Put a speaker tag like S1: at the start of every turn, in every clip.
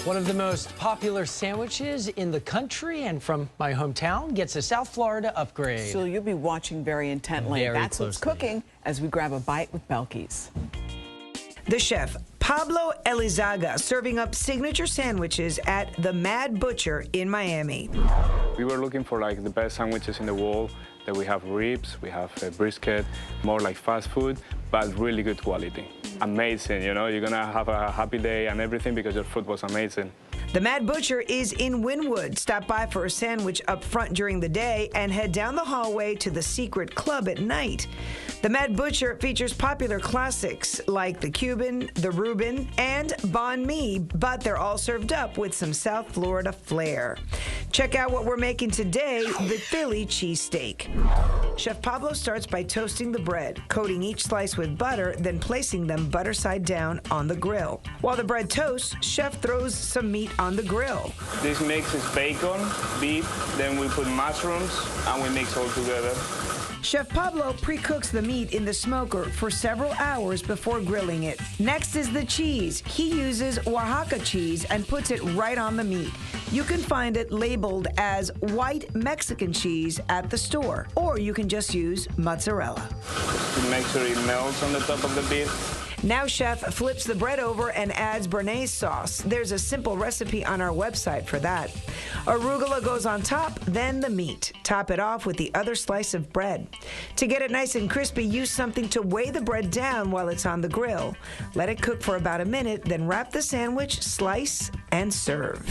S1: One of the most popular sandwiches in the country and from my hometown gets a South Florida upgrade.
S2: So you'll be watching very intently. That's what's cooking as we grab a bite with Belkys.
S3: The chef, Pablo Elizaga, serving up signature sandwiches at the Mad Butcher in Miami.
S4: We were looking for like the best sandwiches in the world. That we have ribs, we have brisket, more like fast food, but really good quality. Amazing, you know, you're gonna have a happy day and everything because your food was amazing.
S3: The Mad Butcher is in Wynwood. Stop by for a sandwich up front during the day and head down the hallway to the secret club at night. The Mad Butcher features popular classics like the Cuban, the Reuben, and banh mi, but they're all served up with some South Florida flair. Check out what we're making today, the Philly cheesesteak. Chef Pablo starts by toasting the bread, coating each slice with butter, then placing them butter side down on the grill. While the bread toasts, Chef throws some meat on the grill.
S4: This mix is bacon, beef, then we put mushrooms, and we mix all together.
S3: Chef Pablo pre-cooks the meat in the smoker for several hours before grilling it. Next is the cheese. He uses Oaxaca cheese and puts it right on the meat. You can find it labeled as white Mexican cheese at the store, or you can just use mozzarella.
S4: To make sure it melts on the top of the beef.
S3: Now Chef flips the bread over and adds Béarnaise sauce. There's a simple recipe on our website for that. Arugula goes on top, then the meat. Top it off with the other slice of bread. To get it nice and crispy, use something to weigh the bread down while it's on the grill. Let it cook for about a minute, then wrap the sandwich, slice, and serve.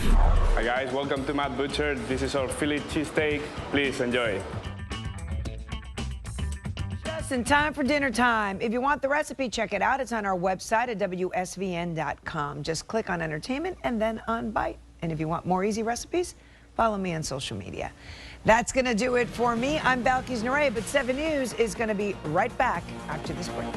S4: Hi guys, welcome to Mad Butcher. This is our Philly cheesesteak. Please enjoy.
S3: In time for dinner time. If you want the recipe, check it out. It's on our website at WSVN.com. Just click on entertainment and then on bite. And if you want more easy recipes, follow me on social media. That's going to do it for me. I'm Belkys, but 7 News is going to be right back after this break.